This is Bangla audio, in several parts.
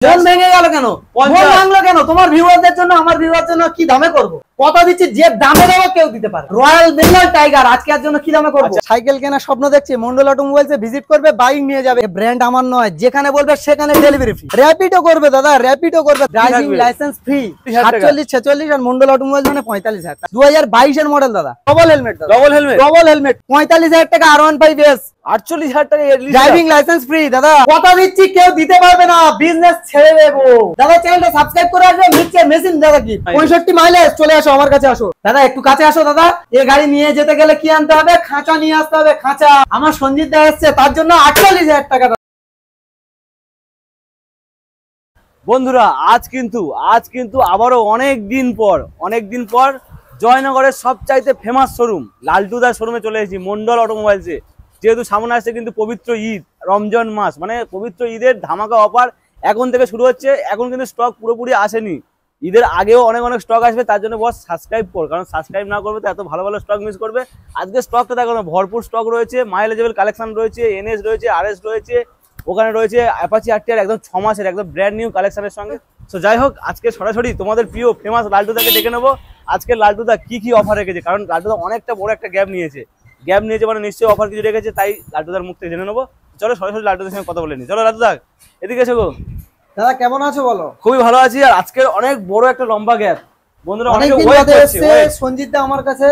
মন ভেঙে গেল কেন? মন ভাঙলো কেন? তোমার ভিউয়ারদের জন্য, আমার ভিউয়ারদের জন্য কি দামে করব? কথা দিচ্ছি, যে দামে দেবো কেউ দিতে পারে। রয়্যাল বেঙ্গল টাইগার আজকে এর জন্য কি দামে করব? সাইকেল কেনার স্বপ্ন দেখছি, মন্ডল অটোমোবাইলসে ভিজিট করবে, বাইক নিয়ে যাবে। ব্র্যান্ড আমার নয়, যেখানে বলবে সেখানে ডেলিভারি ফ্রি। র‍্যাপিডো করবে দাদা, র‍্যাপিডো করবে, ড্রাইভিং লাইসেন্স ফ্রি। 47 46 আর মন্ডল অটোমোবাইলস মানে 45,000 টাকা। 2022 এর মডেল দাদা। ডবল হেলমেট দাদা, ডবল হেলমেট 45,000 টাকা। R15 48,000 টাকা ড্রাইভিং লাইসেন্স ফ্রি দাদা। কথা দিচ্ছি কেউ দিতে পারবে না, বিজনেস ছেড়ে দেবো দাদা। চ্যানেলটা সাবস্ক্রাইব করে আসবে। মিক্সচার মেশিন দাদা কি 65 মাইলেজ। চলে আসো আমার কাছে, আসো দাদা, একটু কাছে আসো দাদা। এই গাড়ি নিয়ে যেতে গেলে কি আনতে হবে? খাঁচা নিয়ে আসতে হবে, খাঁচা। আমার সঞ্জিত দা এসছে, তার জন্য 48,000 টাকা। বন্ধুরা আজ কিন্তু আবারও অনেক দিন পর জয়নগরের সবচাইতে ফেমাস শোরুম লালটুদার শোরুমে চলে এসেছি, মন্ডল অটোমোবাইলসে। যেহেতু সামনে আসছে কিন্তু পবিত্র ঈদ, রমজান মাস, মানে পবিত্র ঈদের ধামাকা অফার এখন থেকে শুরু হচ্ছে। এখন কিন্তু স্টক পুরোপুরি আসেনি, ঈদের আগেও অনেক স্টক আসবে। তার জন্য বস সাবস্ক্রাইব কর, কারণ সাবস্ক্রাইব না করবে তো এত ভালো স্টক মিস করবে। আজকে স্টকটা দেখো না, ভরপুর স্টক রয়েছে, মাইলেজেবল কালেকশন রয়েছে, এনএস রয়েছে, আরএস রয়েছে, ওখানে রয়েছে অ্যাপাচি আরটিআর একদম 6 মাসের একদম ব্র্যান্ড নিউ কালেকশনের সঙ্গে। তো যাই হোক, আজকে সরাসরি তোমাদের প্রিয় ফেমাস লালটুদাকে ডেকে নেবো। আজকে লালটুদা কি অফার রেখেছে, কারণ লালটুদা অনেকটা বড় একটা গ্যাপ নিয়েছে মানে নিশ্চয়ই অফার কিছু রেখেছে, তাই লালটুদার মুখ থেকে জেনে নেবো। চলো সরাসরি লালটুদার সঙ্গে কথা বলে নি। চলো লালটুদা এদিকে এসো গো। দাদা কেমন আছো বলো? খুবই ভালো আছি। আর আজকের অনেক বড় একটা লম্বা গ্যাপ, বন্ধুরা অনেক সঞ্জিত দা আমার কাছে।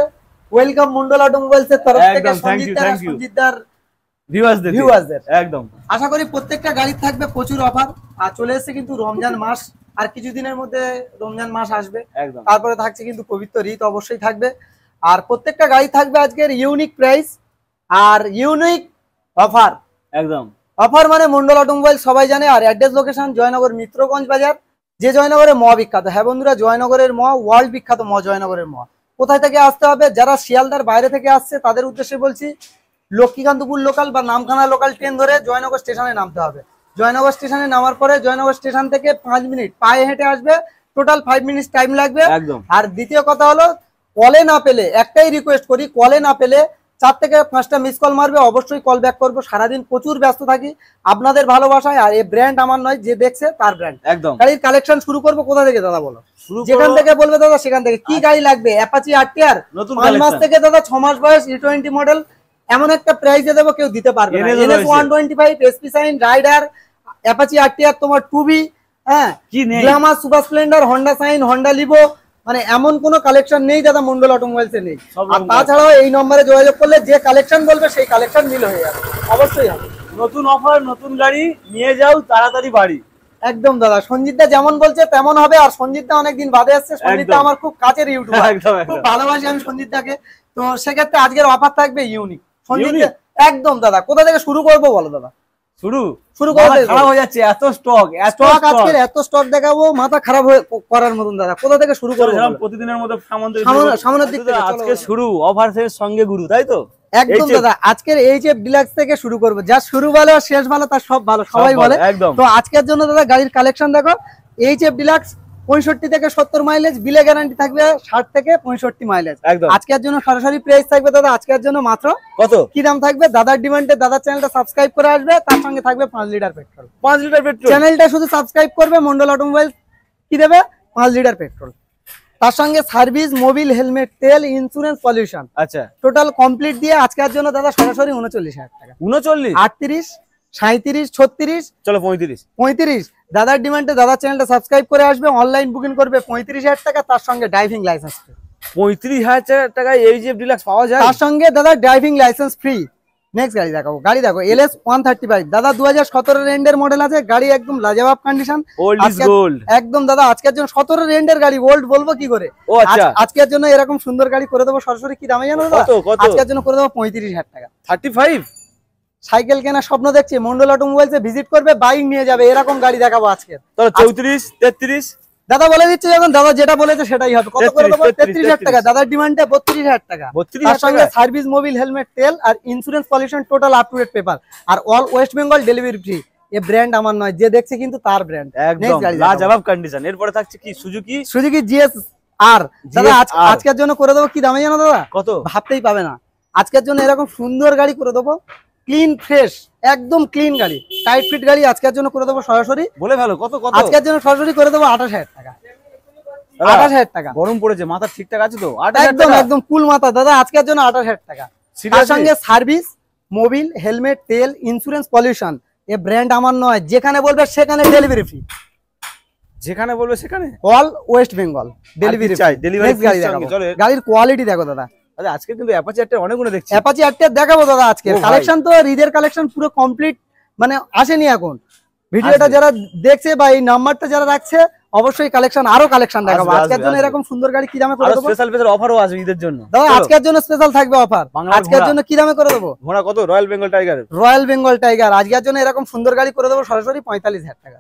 ওয়েলকাম মন্ডল অটোমোবাইলস এর তরফ থেকে সঞ্জিত দার ভিউয়ারদের একদম। আশা করি প্রত্যেকটা গাড়ি থাকবে প্রচুর অফার। আর চলে এসেছে কিন্তু রমজান মাস, আর কিছুদিনের মধ্যে রমজান মাস আসবে। তারপরে থাকছে কিন্তু পবিত্র ঈদ অবশ্যই থাকবে। আর প্রত্যেকটা গাড়ি থাকবে আজকের ইউনিক প্রাইস আর ইউনিক অফার। একদম অফার মানে মন্ডল অটোমোবাইল সবাই জানে। আর অ্যাড্রেস লোকেশন জয়নগর মিত্রগঞ্জ বাজার, যে জয়নগরের ম বিখ্যাত। হ্যাঁ বন্ধুরা, জয়নগরের ম ওয়ার্ল্ড বিখ্যাত ম, জয়নগরের ম। কোথায় থেকে আসতে হবে? যারা শিয়ালদার বাইরে থেকে আসছে তাদের উদ্দেশ্যে বলছি, লক্ষ্মীকান্তপুর লোকাল বা নামখানা লোকাল ট্রেন ধরে জয়নগর স্টেশনে নামতে হবে। জয়নগর স্টেশনে নামার পরে জয়নগর স্টেশন থেকে 5 মিনিট পায়ে হেঁটে আসবে, টোটাল 5 মিনিট টাইম লাগবে। আর দ্বিতীয় কথা হলো, কলে না পেলে একটাই রিকোয়েস্ট করি, কলে না পেলে 4 থেকে 5টা মিস কল মারবে, অবশ্যই কল ব্যাক করবো। সারাদিন প্রচুর ব্যস্ত থাকি আপনাদের ভালোবাসায়। আর এই ব্র্যান্ড আমার নয়, যে দেখছে তার ব্র্যান্ড। একদম গাড়ির কালেকশন শুরু করবো কোথা থেকে দাদা বলো? যেখান থেকে বলবে দাদা সেখান থেকে। কি গাড়ি লাগবে? অ্যাপাচি আরটিআর 5 মাস থেকে দাদা 6 মাস বয়স, E20 মডেল, এমন একটা প্রাইসে দেবো কেউ দিতে পারবে না। NS 125 SP Shine Raider, Apache RTR তোমার 2B, হ্যাঁ, Glamour, Super Splendor, Honda Shine, Honda Livo, মানে এমন কোনো কালেকশন নেই দাদা মন্ডল অটোমোবাইলসে নেই। আর তাছাড়াও এই নম্বরে যোগাযোগ করলে যে কালেকশন বলবে সেই কালেকশন মিল হয়ে যাবে, অবশ্যই হবে। নতুন অফার, নতুন গাড়ি নিয়ে যাও তাড়াতাড়ি বাড়ি। একদম দাদা, সঞ্জিত দা যেমন বলছে তেমন হবে। আর সঞ্জিত দা অনেকদিন বাদে আসছে, সঞ্জিত দা আমার খুব কাছের ইউটিউবার, খুব ভালোবাসি আমি সঞ্জিত দাকে। তো সেক্ষেত্রে আজকের অফার থাকবে ইউনিক। সঞ্জিত একদম দাদা, কোথা থেকে শুরু করবো বলো দাদা? শুরু খারাপ হয়ে যাচ্ছে, এত স্টক আজকে এত স্টক দেখাবো, মাথা খারাপ করার মতন দাদা। কোথা থেকে শুরু করবো? প্রতিদিনের মতো সামনের দিক থেকে আজকে শুরু অফার এর সঙ্গে গুরু, তাই তো? একদম দাদা, আজকের এইচএফ ডিলাক্স থেকে শুরু করবো। যা শুরু ভালো শেষ ভালো, তার সব ভালো, সবাই বলে। তো আজকের জন্য দাদা গাড়ির কালেকশন দেখো। এইচএফ ডিলাক্স 65 থেকে 70 মাইলেজ, বিলে গ্যারান্টি থাকবে 60 থেকে 65 মাইলেজ। আজকের জন্য সরাসরি প্রাইস থাকবে দাদা, আজকের জন্য মাত্র কত কি দাম থাকবে? দাদার ডিমান্ডে দাদার চ্যানেলটা সাবস্ক্রাইব করে আসবে, তার সঙ্গে থাকবে 5 লিটার পেট্রোল। 5 লিটার পেট্রোল চ্যানেলটা শুধু সাবস্ক্রাইব করবে, মন্ডল অটোমোবাইল কি দেবে? 5 লিটার পেট্রোল। তার সঙ্গে সার্ভিস, মোবিল, হেলমেট, তেল, ইন্স্যুরেন্স, পলিউশন, আচ্ছা টোটাল কমপ্লিট দিয়ে আজকের জন্য দাদা সরাসরি 39,000 টাকা। 39, 38, 37, 36, চলো 35। দাদার ডিমান্ডে দাদার চ্যানেলটা সাবস্ক্রাইব করে আসবে, অনলাইন বুকিং করবে 35,000 টাকা, তার সঙ্গে ড্রাইভিং লাইসেন্স ফ্রি। 35,000 টাকায় এইচএফ ডিলাক্স পাওয়া যায়, তার সঙ্গে দাদা ড্রাইভিং লাইসেন্স ফ্রি। নেক্সট গাড়ি দেখাবো, গাড়ি দেখো LS 135 দাদা 2017 রেন্ডের মডেল আছে। গাড়ি একদম লাজবাব কন্ডিশন, ওল্ড ইজ গোল্ড একদম দাদা। আজকের জন্য 17 রেন্ডের গাড়ি, ওল্ড বলবো কি করে? আজকের জন্য এরকম সুন্দর গাড়ি করে দেবো সরাসরি। কি দামে জানো দাদা? আজকের জন্য করে দেবো 35,000 টাকা। 35 সাইকেল কেনার স্বপ্ন দেখছি, মন্ডল অটোমোবাইলসে ভিজিট করবে, বাইক নিয়ে যাবে, এরকম গাড়ি দেখাবো আজকে। 34, 33 দাদা বলে দিচ্ছে, যখন দাদা যেটা বলেছে সেটাই হবে। কত করে দেবো? 33,000 টাকা। দাদার ডিমান্ডে 32,000 টাকা। তার সঙ্গে সার্ভিস, মোবিল, হেলমেট, তেল আর insurance, pollution, total up to date paper. আর all West Bengal delivery free. এই ব্র্যান্ড আমার নয়, যে দেখছে কিন্তু তার ব্র্যান্ড। একদম লাজবাব কন্ডিশন। এরপরে থাকছে কি? সুজুকি GS-R দাদা আজকের জন্য করে দেবো। কি দামে জানো দাদা? কত? ভাবতেই পাবে না। আজকের জন্য এরকম সুন্দর গাড়ি করে দেবো, ক্লিন ফ্রেশ, একদম ক্লিন গাড়ি, টাইট ফিট গাড়ি আজকের জন্য করে দেবো সরাসরি। বলে ভালো কত কত আজকের জন্য সরাসরি করে দেবো 28,000 টাকা। 28,000 টাকা। গরম পড়েছে, মাথা ঠিকঠাক আছে তো? একদম একদম কুল মাথা দাদা, আজকের জন্য 28,000 টাকা। তার সঙ্গে সার্ভিস, মোবিল, হেলমেট, তেল, ইন্স্যুরেন্স, পলিউশন, এ ব্র্যান্ড আমার নয়, যেখানে বলবে সেখানে ডেলিভারি ফ্রি, যেখানে বলবে সেখানে অল ওয়েস্ট বেঙ্গল ডেলিভারি চাই। ডেলিভারি গাড়ি দেখাবো, গাড়ির কোয়ালিটি দেখো দাদা। আচ্ছা আজকে কিন্তু অ্যাপাচি আরটিআর অনেকগুলো দেখছি। অ্যাপাচি আরটিআর দেখাবো দাদা আজকে। কালেকশন তো ঈদের কালেকশন পুরো কমপ্লিট, মানে আসেনি এখন। ভিডিওটা যারা দেখছে বা এই নাম্বারটা যারা রাখছে অবশ্যই কালেকশন, আরো কালেকশন দেখাবো আজকের জন্য। এরকম সুন্দর গাড়ি কি দামে করে দেবো? স্পেশাল স্পেশাল অফারও আছে ঈদের জন্য দাদা। আজকের জন্য স্পেশাল থাকবে অফার। আজকের জন্য কি দামে করে দেবো? ঘোড়া কত? Royal Bengal tiger. Royal Bengal tiger আজকের জন্য এরকম সুন্দর গাড়ি করে দেবো সরাসরি 45,000 টাকা।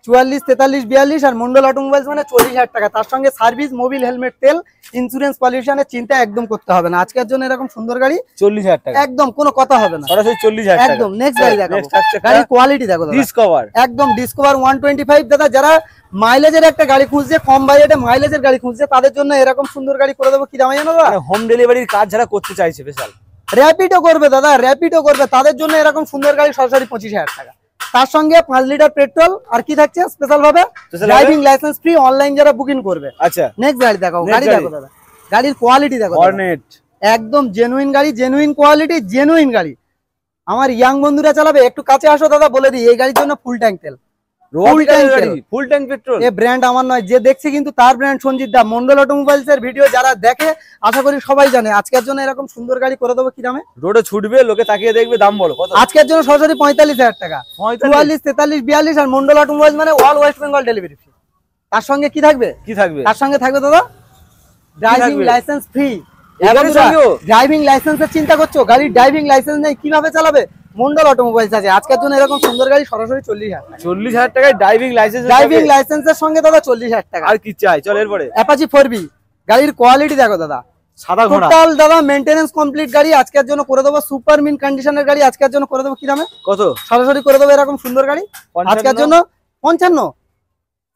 44, 43, 42 আর মন্ডল অটোমোবাইলস মানে 40,000 টাকা। তার সঙ্গে সার্ভিস, মোবিল, হেলমেট, তেল, ইন্স্যুরেন্স, পলিউশনের চিন্তা একদম করতে হবে না। আজকের জন্য এরকম সুন্দর গাড়ি 40,000 টাকা, একদম কোনো কথা হবে না, সরাসরি 40,000 টাকা। একদম নেক্সট গাড়ি দেখাবো। গাড়ির কোয়ালিটি দেখো দাদা, ডিসকভার, একদম ডিসকভার 125 দাদা। যারা মাইলেজের একটা গাড়ি খুঁজছে, কম বাজেটে মাইলেজের গাড়ি খুঁজছে, তাদের জন্য এরকম সুন্দর গাড়ি করে দেবো। কি দামে জানো দাদা? হোম ডেলিভারির কাজ যারা করতে চাইছে, স্পেশাল র্যাপিডো করবে দাদা, র্যাপিডো করবে, তাদের জন্য এরকম সুন্দর গাড়ি সরাসরি 25,000 টাকা। তার সঙ্গে 5 লিটার পেট্রোল। আর কি থাকছে স্পেশাল ভাবে? ড্রাইভিং লাইসেন্স ফ্রি, অনলাইন যারা বুকিং করবে। আচ্ছা নেক্সট গাড়ি দেখাও। গাড়ি দেখো দাদা, গাড়ির কোয়ালিটি দেখো, হর্নেট একদম জেনুইন গাড়ি, জেনুইন কোয়ালিটি, জেনুইন গাড়ি। আমার ইয়াং বন্ধুরা চালাবে, একটু কাছে আসো দাদা, বলে দিই এই গাড়ির জন্য ফুল ট্যাঙ্ক তেল, ফুল ট্যাঙ্ক পেট্রোল। এই ব্র্যান্ড আমার নয়, যে দেখছে কিন্তু তার ব্র্যান্ড সঞ্জিত দা। মন্ডল অটোমোবাইলস এর ভিডিও যারা দেখে আশা করি সবাই জানে। আজকের জন্য এরকম সুন্দর গাড়ি করে দেবো। কি দামে? রোডে ছুটবে, লোকে তাকিয়ে দেখবে, দাম বলো কত? আজকের জন্য সরাসরি 45,000 টাকা। 44, 43, 42 আর মন্ডল অটোমোবাইলস মানে all West Bengal delivery free. তার সঙ্গে কি থাকবে? কি থাকবে? তার সঙ্গে থাকবে দাদা ড্রাইভিং লাইসেন্স ফ্রি। ড্রাইভিং লাইসেন্সের চিন্তা করছো, গাড়ির ড্রাইভিং লাইসেন্স নেই, কিভাবে চালাবে? মন্ডল অটোমোবাইলস আছে আজকের জন্য এরকম সুন্দর গাড়ি সরাসরি 40,000 টাকা। 40,000 টাকায় ড্রাইভিং লাইসেন্স, ড্রাইভিং লাইসেন্সের সঙ্গে দাদা 40,000 টাকা। আর কি চাই? চল এরপরে অ্যাপাচি 4B গাড়ির কোয়ালিটি দেখো দাদা, সাদা ঘোড়া, টোটাল দাদা মেইনটেনেন্স কমপ্লিট গাড়ি আজকের জন্য করে দেবো। সুপার মিন কন্ডিশনের গাড়ি আজকের জন্য করে দেবো। কি দামে? কত? সরাসরি করে দেবো এরকম সুন্দর গাড়ি আজকের জন্য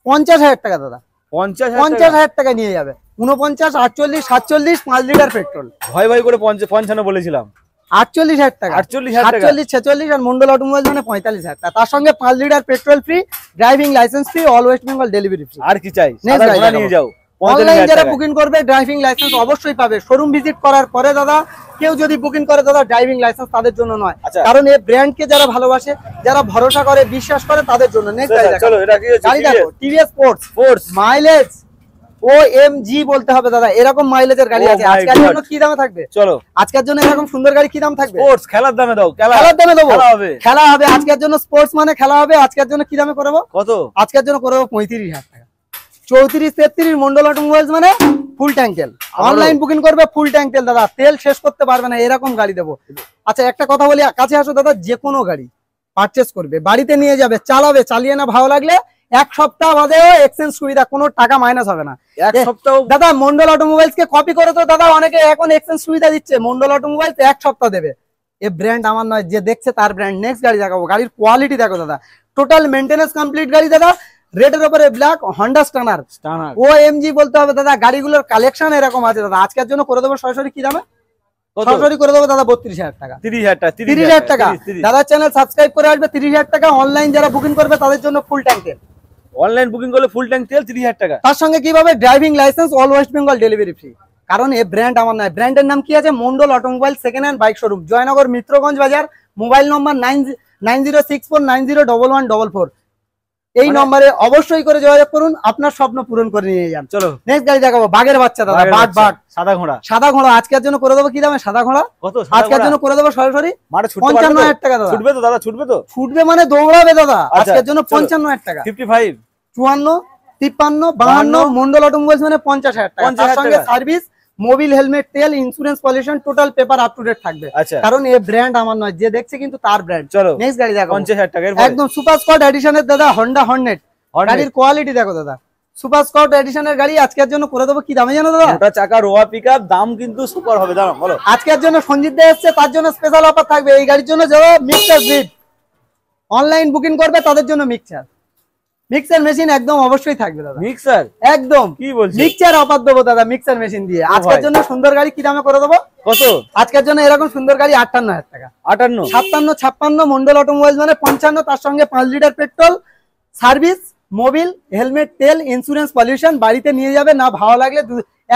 50,000 টাকা দাদা। 50,000 টাকা নিয়ে যাবে। 49, 48, 47, 5 লিটার পেট্রোল। ভয় ভয় করে 55 বলেছিলাম। 48,000 টাকা, 48, 46 আর মন্ডল অটোমোবাইল মানে 45,000 টাকা। তার সঙ্গে 5 litre petrol free, driving licence free, all West Bengal delivery free. আর কি চাই? নিয়ে যাও। অনলাইন যারা বুকিং করবে ড্রাইভিং লাইসেন্স অবশ্যই পাবে। শোরুম ভিজিট করার পরে দাদা কেউ যদি বুকিং করে দাদা, ড্রাইভিং লাইসেন্স তাদের জন্য নয়, কারণ এই ব্র্যান্ডকে যারা ভালোবাসে, যারা ভরসা করে, বিশ্বাস করে, তাদের জন্য। নেক্সট গাড়ি দেখো, গাড়ি দেখো টিভিএস স্পোর্টস, মাইলেজ OMG বলতে হবে দাদা, এরকম মাইলেজের গাড়ি আছে। আজকের জন্য কি দামে থাকবে? চলো আজকের জন্য এরকম সুন্দর গাড়ি কি দাম থাকবে? স্পোর্টস খেলার দামে দাও, খেলার দামে দেবো, খেলা হবে আজকের জন্য। স্পোর্টস মানে খেলা হবে। আজকের জন্য কি দামে করবো? কত? আজকের জন্য করবো 35,000 টাকা। 34, 33 মন্ডল অটোমোবাইলস মানে ফুল ট্যাঙ্ক তেল। অনলাইন বুকিং করবে ফুল ট্যাঙ্ক তেল দাদা, তেল শেষ করতে পারবে না, এরকম গাড়ি দেবো। আচ্ছা একটা কথা বলি, কাছে আসো দাদা, যে কোনো গাড়ি পারচেস করবে, বাড়িতে নিয়ে যাবে, চালাবে, চালিয়ে না ভালো লাগলে 1 সপ্তাহ বাদেও এক্সচেঞ্জ সুবিধা, কোনো টাকা মাইনাস হবে না। 1 সপ্তাহ দাদা মন্ডল অটোমোবাইলস কে কপি করে তো দাদা অনেকে এখন এক্সচেঞ্জ সুবিধা দিচ্ছে। মন্ডল অটোমোবাইলস 1 সপ্তাহ দেবে। এই ব্র্যান্ড আমার নয়, যে দেখছে তার ব্র্যান্ড। নেক্সট গাড়ি দেখাবো। গাড়ির কোয়ালিটি দেখো দাদা, টোটাল মেইনটেনেন্স কমপ্লিট গাড়ি দাদা। রেডের উপরে ব্ল্যাক, হন্ডা স্টানার, OMG বলতে হবে দাদা। গাড়িগুলোর কালেকশন এরকম আছে দাদা। আজকের জন্য করে দেবো সরাসরি কি দামে? সরাসরি করে দেবো দাদা 32,000 টাকা। 30,000 টাকা। দাদা চ্যানেল সাবস্ক্রাইব করে আসবে 30,000 টাকা। অনলাইন যারা বুকিং করবে তাদের জন্য ফুল ট্যাঙ্ক তেল। অনলাইন বুকিং করলে ফুল ট্যাঙ্ক তেল 30,000 টাকা। তার সঙ্গে কিভাবে? Driving licence, all West Bengal delivery free. কারণ এই ব্র্যান্ড আমার নয়, ব্র্যান্ডের নাম কি আছে? Mondal automobile second hand bike showroom, Joynagar Mitraganj Bazar. Mobile number 9064901144। এই নম্বরে অবশ্যই করে যোগাযোগ করুন, আপনার স্বপ্ন পূরণ করে নিয়ে যান। চলো নেক্সট গাড়ি দেখাবো। বাঘের বাচ্চা দাদা, বাঘ সাদা ঘোড়া। সাদা ঘোড়া আজকের জন্য করে দেবো কি দামে? সাদা ঘোড়া কত? আজকের জন্য করে দেবো সরাসরি 55,000 টাকা দাদা। ছুটবে তো দাদা? ছুটবে তো? ছুটবে মানে দৌড়াবে দাদা। আজকের জন্য 55,000 টাকা। 55, 54, 53, 52 মন্ডল অটোমোবাইলস মানে 50,000 টাকা। তার সঙ্গে সার্ভিস, মোবিল, হেলমেট, তেল, insurance, pollution, total paper up to date থাকবে। কারণ এই ব্র্যান্ড আমার নয়, যে দেখছে কিন্তু তার ব্র্যান্ড। চলো নেক্সট গাড়ি দেখো। 50,000 টাকা একদম সুপার স্কট এডিশনের দাদা, হন্ডা হর্নেট। গাড়ির কোয়ালিটি দেখো দাদা, সুপার স্কট এডিশনের গাড়ি আজকের জন্য করে দেবো কি দামে জানো দাদা? ওটা চাকা রোয়া পিকআপ, দাম কিন্তু সুপার হবে। দাম বলো। আজকের জন্য সঞ্জিত দা এসেছে, তার জন্য স্পেশাল অফার থাকবে। এই গাড়ির জন্য যারা মিক্সার ব্রিড অনলাইন বুকিং করবে তাদের জন্য মিক্সার মিক্সার মেশিন একদম অবশ্যই থাকবে দাদা। মিক্সার একদম কি বলছিস? মিক্সার অফার দেবো দাদা মিক্সার মেশিন দিয়ে। আজকের জন্য সুন্দর গাড়ি কি দামে করে দেবো? কত? আজকের জন্য এরকম সুন্দর গাড়ি 58,000 টাকা। 58, 57, 56 মন্ডল অটোমোবাইল মানে 55, তার সঙ্গে 5 litre petrol, service, Mobil, helmet, তেল, ইন্স্যুরেন্স, পলিউশন, বাড়িতে নিয়ে যাবে না ভালো লাগলে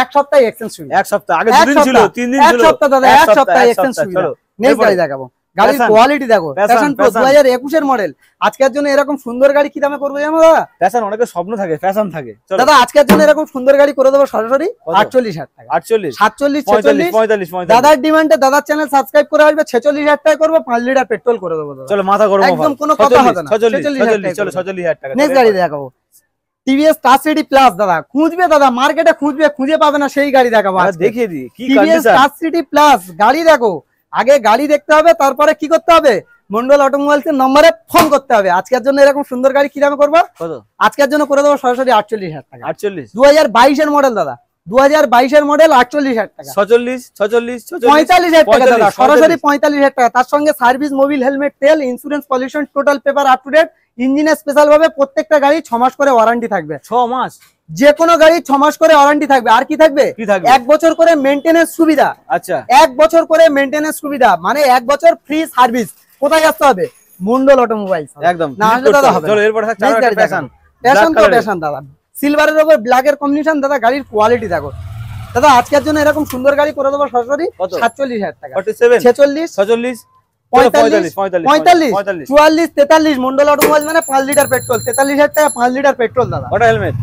এক সপ্তাহ এক্সচেঞ্জ সুবিধা। এক সপ্তাহ আগে 2 দিন ছিল, 3 দিন ছিল, এক সপ্তাহ দাদা, এক সপ্তাহ এক্সচেঞ্জ সুবিধা। নেক্সট গাড়ি দেখাবো, গাড়ির কোয়ালিটি দেখো, প্যাশন প্রো 2021 এর মডেল। আজকের জন্য এরকম সুন্দর গাড়ি কি দামে করবো জানো দাদা? প্যাশন অনেকের স্বপ্ন থাকে, প্যাশন থাকে। দাদা আজকের জন্য এরকম সুন্দর গাড়ি করে দেবো সরাসরি 48,000 টাকা। 48, 47, 45, 46 45। দাদার ডিমান্ডে দাদার চ্যানেল সাবস্ক্রাইব করে আসবে, 46,000 টাকা করবো, 5 লিটার পেট্রোল করে দেবো দাদা। চলো মাথা গরম, একদম কোনো কথা হবে না। 46, চলো 46,000 টাকা। নেক্সট গাড়ি দেখাবো, টিভিএস টাচ সিটি প্লাস। দাদা খুঁজবে, দাদা মার্কেটে খুঁজবে, খুঁজে পাবে না সেই গাড়ি দেখাবো। দেখিয়ে দিই কি TVS condition. Touch city plus গাড়ি দেখো, আগে গাড়ি দেখতে হবে, তারপরে কি করতে হবে? মন্ডল অটোমোবাইলস এর নম্বরে ফোন করতে হবে। আজকের জন্য এরকম সুন্দর গাড়ি কি দামে করবো? কত? আজকের জন্য করে দেবো সরাসরি 48,000 টাকা। 48, 2022 এর মডেল দাদা, 2022 এর মডেল, 48,000 টাকা। 46, 46, 45,000 টাকা দাদা, সরাসরি 45,000 টাকা। তার সঙ্গে সার্ভিস, মোবিল, হেলমেট, তেল, insurance, pollution, total paper up to date, ইঞ্জিনের স্পেশাল ভাবে প্রত্যেকটা গাড়ি 6 মাস করে ওয়ারেন্টি থাকবে। 6 মাস যে কোনো গাড়ি 6 মাস করে ওয়ারেন্টি থাকবে। আর কি থাকবে? 1 বছর করে মেইনটেনেন্স সুবিধা। আচ্ছা, 1 বছর করে মেইনটেনেন্স সুবিধা, মানে 1 বছর ফ্রি সার্ভিস। কোথায় আসতে হবে? মন্ডল অটোমোবাইলস। একদম না আসলে দাদা হবে। চলো এরপর থাকছে আরো একটা প্যাশন। প্যাশন তো প্যাশন দাদা, সিলভারের উপর ব্ল্যাকের কম্বিনেশন। দাদা গাড়ির কোয়ালিটি দেখো। দাদা আজকের জন্য এরকম সুন্দর গাড়ি করে দেবো সরাসরি 47,000 টাকা। 47, 46, 46, 45, 45, 44, 43 মন্ডল অটোমোবাইল মানে 5 লিটার পেট্রোল। 43,000 টাকা 5 লিটার পেট্রোল দাদা। ওটা helmet,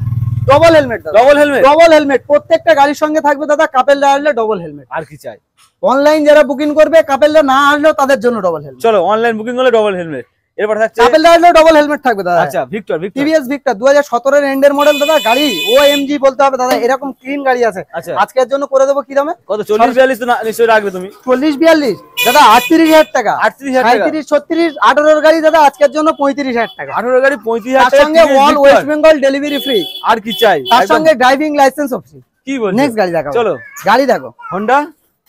double helmet, double helmet, double helmet প্রত্যেকটা গাড়ির সঙ্গে থাকবে দাদা। কাপেল আসলে ডবল হেলমেট। আর কি চাই? অনলাইন যারা বুকিং করবে, কাপেল না আসলেও তাদের জন্য ডবল হেলমেট। চলো অনলাইন বুকিং হলে ডবল হেলমেট। এরপর থাকছে কাপেল আসলেও ডবল হেলমেট থাকবে দাদা। আচ্ছা, ভিক্টর, টিভিএস ভিক্টর 2017 এর এন্ডের মডেল দাদা। গাড়ি ওএমজি বলতে হবে দাদা, এরকম ক্লিন গাড়ি আছে। আচ্ছা, আজকের জন্য করে দেবো কি দামে? কত? 40, 42 তো নিশ্চয়ই রাখবে তুমি। 40, 42 দাদা 38,000 টাকা। 38,000 টাকা। 35, 36, 18 এর গাড়ি দাদা আজকের জন্য 35,000 টাকা। 18 গাড়ি 35,000 তার টাকা। সঙ্গে all West Bengal delivery free. আর কি চাই? তার সঙ্গে ড্রাইভিং লাইসেন্স অপশন। কি বলছো? নেক্সট গাড়ি দেখাবো। চলো গাড়ি দেখো, হোন্ডা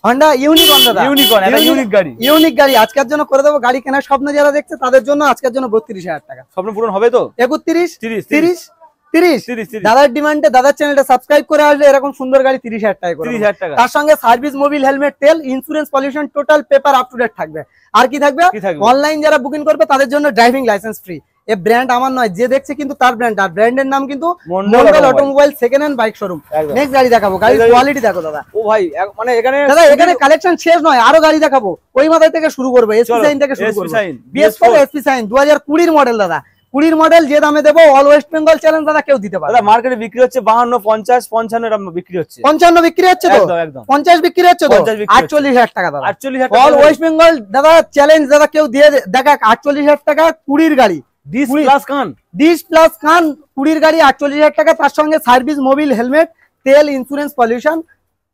হন্ডা ইউনিকর্ন দাদা। ইউনিকর্ন, এটা ইউনিক গাড়ি। ইউনিক গাড়ি আজকের জন্য করে দেবো। গাড়ি কেনার স্বপ্ন যারা দেখছে তাদের জন্য আজকের জন্য 32,000 টাকা। স্বপ্ন পূরণ হবে তো? 31, 30, 30, 30 30। দাদার ডিমান্ডে দাদার চ্যানেলটা সাবস্ক্রাইব করে আসলে এরকম সুন্দর গাড়ি 30,000 টাকা করে 30,000 টাকা। তার সঙ্গে সার্ভিস, মোবিল, হেলমেট, তেল, insurance, pollution, total paper up to date থাকবে। আর কি থাকবে? অনলাইন যারা বুকিং করবে তাদের জন্য ড্রাইভিং লাইসেন্স ফ্রি। এই ব্র্যান্ড আমার নয়, যে দেখছে কিন্তু তার ব্র্যান্ড। আর ব্র্যান্ডের নাম কিন্তু Mondal automobile second hand bike showroom. Next গাড়ি দেখাবো, গাড়ির কোয়ালিটি দেখো দাদা। ও ভাই, মানে এখানে দাদা এখানে কালেকশন শেষ নয়, আরো গাড়ি দেখাবো। ওই মাথায় থেকে শুরু করবো, এসপি সাইন থেকে শুরু করবো। BS4 এসপি সাইন 2020 মডেল দাদা। 20 মডেল যে দামে দেবো, অল ওয়েস্ট বেঙ্গল চ্যালেঞ্জ দাদা কেউ দিতে পারে। দাদা মার্কেটে বিক্রি হচ্ছে 52, 50, 55 এরকম বিক্রি হচ্ছে। 55 বিক্রি হচ্ছে তো? একদম একদম। 50 বিক্রি হচ্ছে তো? 48,000 টাকা দাদা। 48,000 অল ওয়েস্ট বেঙ্গল দাদা চ্যালেঞ্জ দাদা কেউ দিয়ে দেখা। 48,000 টাকা 20 গাড়ি, ডিস প্লাস কান, ডিস প্লাস কান 20 গাড়ি 48,000 টাকা। তার সঙ্গে সার্ভিস, মোবিল, হেলমেট, তেল, insurance, pollution,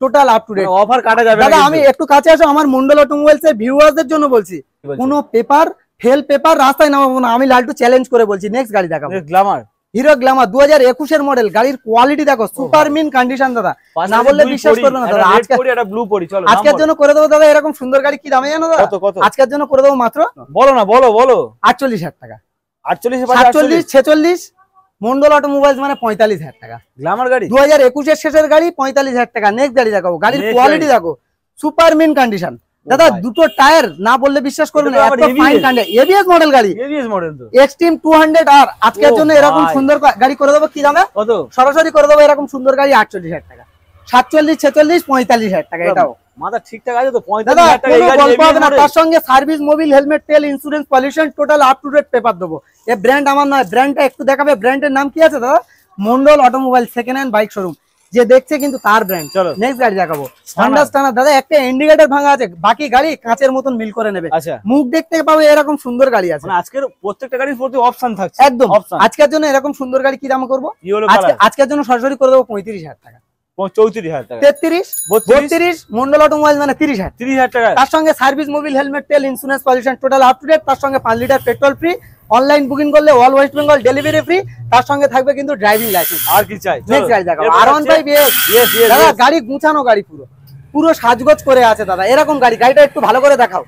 total up to date. Offer কাটা যাবে দাদা আমি একটু কাছে আসো, আমার মন্ডল অটোমোবাইলস এর ভিউয়ারদের জন্য বলছি, কোনো পেপার ফেল পেপার রাস্তায় নামাবো না। আমি লালটু চ্যালেঞ্জ করে বলছি। নেক্সট গাড়ি দেখাবো, গ্ল্যামার, হিরো গ্ল্যামার 2021 এর মডেল। গাড়ির কোয়ালিটি দেখো, সুপার মিন কন্ডিশন দাদা, না বললে বিশ্বাস করবে না দাদা। আজকের জন্য করে দেবো দাদা এরকম সুন্দর গাড়ি কি দামে জানো দাদা? আজকের জন্য করে দেবো মাত্র, বলো না, বলো বলো, 48,000 টাকা। 48, 47, 46 মন্ডল অটোমোবাইলস মানে 45,000 টাকা। গ্ল্যামার গাড়ি 2021 এর শেষের গাড়ি 45,000 টাকা। নেক্সট গাড়ি দেখাবো, গাড়ির কোয়ালিটি দেখো, সুপার মিন কন্ডিশন দাদা। দুটো টায়ার না বললে বিশ্বাস করবে না, এত ফাইন কন্ডিশন। এবিএস মডেল গাড়ি, এবিএস মডেল তো। এক্সট্রিম 200 আর। আজকের জন্য এরকম সুন্দর গাড়ি করে দেবো কি দামে? কত? সরাসরি করে দেবো এরকম সুন্দর গাড়ি 48,000 টাকা। 47, 46, 45,000 টাকা। এটাও মাথা ঠিকঠাক আছে তো? 45,000 টাকা। এই গাড়ি পাবে না। তার সঙ্গে সার্ভিস, মোবিল, হেলমেট, তেল, insurance, pollution, total up to date paper দেবো। এই ব্র্যান্ড আমার নয়, ব্র্যান্ডটা একটু দেখাবে। ব্র্যান্ডের নাম কি আছে দাদা? Mondal automobile second hand bike showroom. যে দেখছে কিন্তু তার ব্র্যান্ড। চলো নেক্সট গাড়ি দেখাবো, হন্ডা স্টানার দাদা। একটা ইন্ডিকেটর ভাঙা আছে, বাকি গাড়ি কাঁচের মতন মিল করে নেবে। আচ্ছা, মুখ দেখতে পাবে এরকম সুন্দর গাড়ি আছে। মানে আজকের প্রত্যেকটা গাড়ির প্রতি অপশন থাকছে একদম। আজকের জন্য এরকম সুন্দর গাড়ি কি দাম করবো? আজকের জন্য সরাসরি করে দেবো 35,000 টাকা। 34,000 টাকা। 33, 32 মন্ডল অটোমোবাইল মানে 30,000 টাকা। তার সঙ্গে সার্ভিস, মোবিল, হেলমেট, তেল, insurance, pollution, total up to date. তার সঙ্গে 5 litre petrol free. Online booking করলে all West Bengal delivery free. তার সঙ্গে থাকবে কিন্তু ড্রাইভিং লাইসেন্স। আর কি চাই? নেক্সট গাড়ি দেখাবো, R15 দাদা। গাড়ি গুছানো গাড়ি, পুরো পুরো সাজগোজ করে আছে দাদা। এরকম গাড়ি, গাড়িটা একটু ভালো করে দেখাও,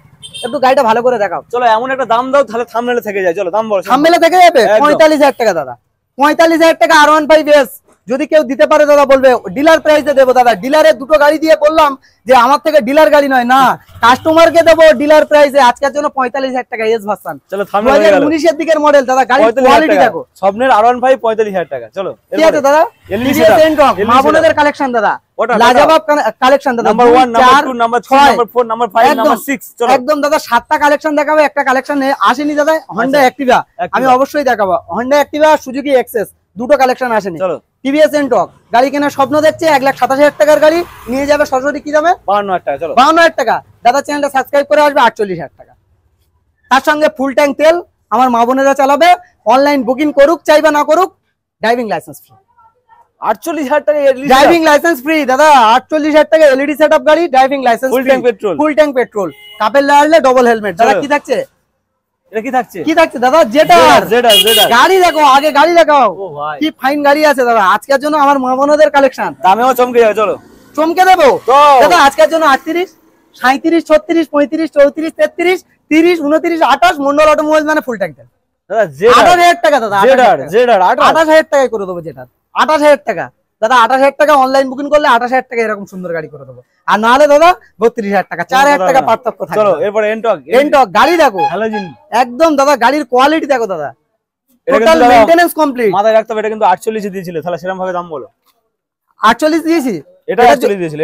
একটু গাড়িটা ভালো করে দেখাও। চলো এমন একটা দাম দাও তাহলে থাম্বনেলে থেকে যায়। চলো দাম বলো। থাম্বনেলে থেকে যাবে 45,000 টাকা দাদা। 45,000 টাকা R15S যদি কেউ দিতে পারে দাদা বলবে ডিলার প্রাইসে দেবো দাদা। ডিলারে দুটো গাড়ি দিয়ে বললাম যে আমার থেকে ডিলার গাড়ি নয়, না কাস্টমারকে দেবো ডিলার প্রাইসে। আজকের জন্য 45,000 টাকা এস ভার্সন। চলো থামলে হয়ে গেল 2019 এর দিকের মডেল দাদা, গাড়ির কোয়ালিটি দেখো। স্বপ্নের R15 45,000 টাকা। চলো কি আছে দাদা? TVS Entourage মা বোনদের কালেকশন দাদা, লাজবাব কালেকশন দাদা। Number 1 number 2 number 3 number 4 number 5 number 6। চলো একদম দাদা 7টা কালেকশন দেখাবো। একটা কালেকশন আসেনি দাদা, Honda Activa আমি অবশ্যই দেখাবো। Honda Activa Suzuki Access দুটো কালেকশন আসেনি। চলো TVS Entourage গাড়ি কেনার স্বপ্ন দেখছে, 1,87,000 টাকার গাড়ি নিয়ে যাবে সরাসরি কি দামে? 52,000 টাকা। চলো 52,000 টাকা দাদা। চ্যানেলটা সাবস্ক্রাইব করে আসবে 48,000 টাকা। তার সঙ্গে ফুল ট্যাঙ্ক তেল আমার মা বোনেরা চালাবে। অনলাইন বুকিং করুক চাইবা না করুক, ড্রাইভিং লাইসেন্স ফ্রি। 48,000 টাকা ড্রাইভিং লাইসেন্স ফ্রি দাদা। 48,000 টাকা এলইডি সেটআপ গাড়ি, driving licence full tank petrol. Full tank petrol, couple লাগালে ডবল হেলমেট দাদা। কি থাকছে? এটা কি থাকছে? কি থাকছে দাদা? জেটার গাড়ি দেখো, আগে গাড়ি দেখাও। ও ভাই কি ফাইন গাড়ি আছে দাদা। আজকের জন্য আমার মা বোনদের কালেকশন, দামেও চমকে যাবে। চলো চমকে দেবো দাদা। আজকের জন্য 38, 37, 36, 35, 34, 33, 30, 29, 28 মন্ডল অটোমোবাইল মানে ফুল ট্যাঙ্ক তেল দাদা। 28,000 টাকা দাদা। জেডার 28,000 টাকায় করে দেবো জেটার। 28,000 টাকা দাদা। 28,000 টাকা অনলাইন বুকিং করলে 28,000 টাকা এরকম সুন্দর গাড়ি করে দেবো। আর নাহলে দাদা 32,000 টাকা, 4,000 টাকা পার্থক্য থাকে। চলো এরপর এন্টক গাড়ি দেখো, হ্যালোজিন একদম দাদা গাড়ির কোয়ালিটি দেখো দাদা। Total maintenance complete. মাথায় রাখতে হবে এটা কিন্তু 48 এ দিয়েছিল, তাহলে সেরকম ভাবে দাম বলো। 48 দিয়েছি, এটা 48 দিয়েছিল।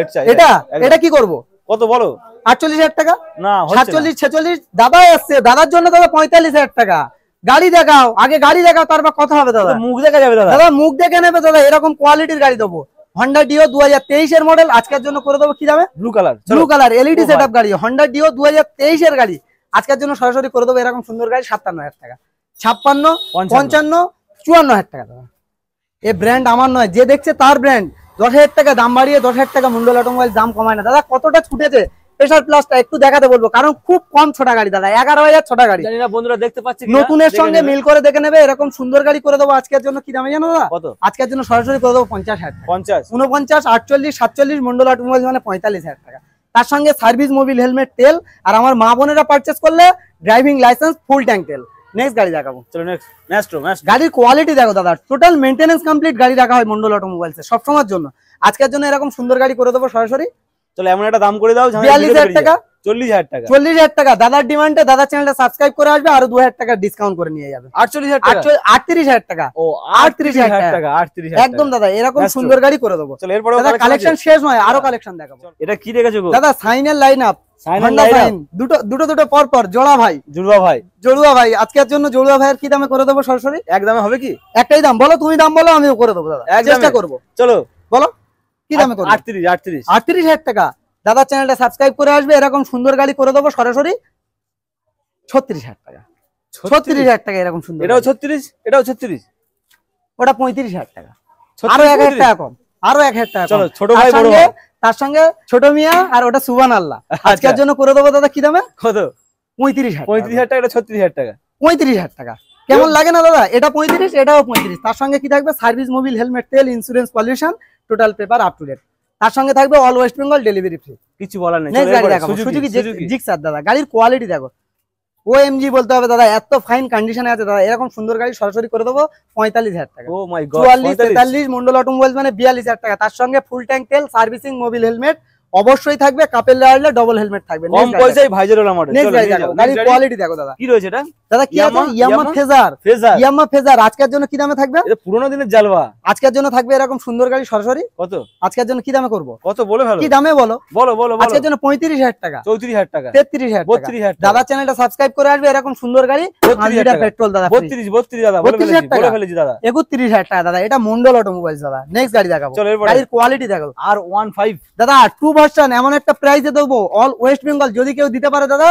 এটা কি করব? কত বলো? 48,000 টাকা না, 47, 46 দাদা আসছে। দাদার জন্য দাদা 45,000 টাকা। গাড়ি দেখাও, আগে গাড়ি দেখাও, তারপর কথা হবে দাদা। মুখ দেখা যাবে দাদা। দাদা মুখ দেখে নেবে দাদা, এরকম কোয়ালিটির গাড়ি দেবো। Honda Dio 2023 এর মডেল আজকের জন্য করে দেবো কি দামে? Blue colour. Blue colour LED setup গাড়ি Honda Dio 2023 এর গাড়ি আজকের জন্য সরাসরি করে দেবো এরকম সুন্দর গাড়ি 57,000 টাকা। 56, 55, 54,000 টাকা দাদা। এই ব্র্যান্ড আমার নয়, যে দেখছে তার ব্র্যান্ড। 10,000 টাকা দাম বাড়িয়ে 10,000 টাকা মন্ডল অটোমোবাইল দাম কমায় না দাদা। কতটা ছুটেছে প্রেসার প্লাসটা একটু দেখাতে বলবো, কারণ খুব কম ছোটা গাড়ি দাদা। 11,000 ছোটা গাড়ি। জানি না বন্ধুরা দেখতে পাচ্ছি নতুনের সঙ্গে মিল করে দেখে নেবে, এরকম সুন্দর গাড়ি করে দেবো আজকের জন্য। কি দামে জানো দাদা? কত? আজকের জন্য সরাসরি করে দেবো 50,000 টাকা। 50, 49, 48, 47 মন্ডল অটোমোবাইল মানে 45,000 টাকা। তার সঙ্গে সার্ভিস মোবিল হেলমেট তেল, আর আমার মা বোনেরা পারচেস করলে ড্রাইভিং লাইসেন্স ফুল ট্যাঙ্ক তেল। নেক্সট গাড়ি দেখাবো। চলো নেক্সট ম্যাস্ট্রো। গাড়ির কোয়ালিটি দেখো দাদা, টোটাল মেইনটেনেন্স কমপ্লিট গাড়ি রাখা হয় মন্ডল অটোমোবাইলসে সবসময়ের জন্য। আজকের জন্য এরকম সুন্দর গাড়ি করে দেবো সরাসরি। চলো এমন একটা দাম করে দাও 42,000 টাকা, 40,000 টাকা। 40,000 টাকা দাদার ডিমান্ডে। দাদা চ্যানেলটা সাবস্ক্রাইব করে আসবে, আরো 2,000 টাকা ডিসকাউন্ট করে নিয়ে যাবে। 48,000 টাকা, 38,000 টাকা। ও 38,000 টাকা, 38,000 একদম দাদা এরকম সুন্দর গাড়ি করে দেবো। চলো এরপর দাদা কালেকশন শেষ নয়, আরো কালেকশন দেখাবো। এটা কি রেখেছো গো দাদা? সাইনের লাইন আপ, দুটো পর পর জোড়া ভাই, জড়ুয়া ভাই। আজকের জন্য জড়ুয়া ভাইয়ের কি দামে করে দেবো সরাসরি? একদমে হবে কি? একটাই দাম বলো, তুমি দাম বলো, আমিও করে দেবো দাদা, চেষ্টা করবো। চলো বলো কি দামে করবো? 38,000 টাকা। দাদা চ্যানেলটা সাবস্ক্রাইব করে আসবে, এরকম সুন্দর গাড়ি করে দেবো সরাসরি 36,000 টাকা। 36,000 টাকা এরকম সুন্দর। এটাও 36, এটাও 36, ওটা 35,000 টাকা। আরো 1,000 টাকা কম, আরো 1,000 টাকা। চলো ছোট ভাই বড় ভাই, তার সঙ্গে ছোট মিয়া, আর ওটা সুবান আল্লাহ। আজকের জন্য করে দেবো দাদা কি দামে? কত? 35,000। 35,000 টাকা, এটা 36,000 টাকা। 35,000 টাকা কেমন লাগে না দাদা? এটা 35, এটাও 35। তার সঙ্গে কি থাকবে? সার্ভিস মোবিল হেলমেট তেল, insurance pollution, total paper up to date. তার সঙ্গে থাকবে all West Bengal delivery free. কিছু বলার নেই। নেক্সট গাড়ি দেখাবো, সুজুকি জিক্সার দাদা। গাড়ির কোয়ালিটি দেখো, ওএমজি বলতে হবে দাদা, এত ফাইন কন্ডিশনে আছে দাদা। এরকম সুন্দর গাড়ি সরাসরি করে দেবো 45,000 টাকা। ও মাই গড, 44, 43 মন্ডল অটোমোবাইল মানে 42,000 টাকা। তার সঙ্গে ফুল ট্যাঙ্ক তেল, সার্ভিসিং মোবিল হেলমেট অবশ্যই থাকবে, কাপেল লাগালে ডবল হেলমেট থাকবে। কম পয়সায় ভাইজেরোলা মডেল। নেক্সট গাড়ি দেখো, গাড়ির কোয়ালিটি দেখো দাদা। কি রয়েছে এটা দাদা? কি আছে? Yamaha phasor. আজকের জন্য কি দামে থাকবে? এটা পুরোনো দিনের জালবা। আজকের জন্য থাকবে এরকম সুন্দর গাড়ি সরাসরি। কত? আজকের জন্য কি দামে করব? কত বলে ভালো, কি দামে বলো? বলো বলো। আজকের জন্য 35,000 টাকা, 34,000 টাকা, 33,000 টাকা। 32,000 টাকা। দাদা চ্যানেলটা সাবস্ক্রাইব করে আসবে, এরকম সুন্দর গাড়ি 32,000 টাকা পেট্রোল দাদা। 32 দাদা বলে ফেলেছি দাদা। 31,000 টাকা দাদা। এটা মন্ডল অটোমোবাইলস দাদা। নেক্সট গাড়ি দেখাবো। গাড়ির কোয়ালিটি দেখো, R15 দাদা 2 ভার্সন। এমন একটা প্রাইসে দেবো অল ওয়েস্ট বেঙ্গল, যদি কেউ দিতে পারে দাদা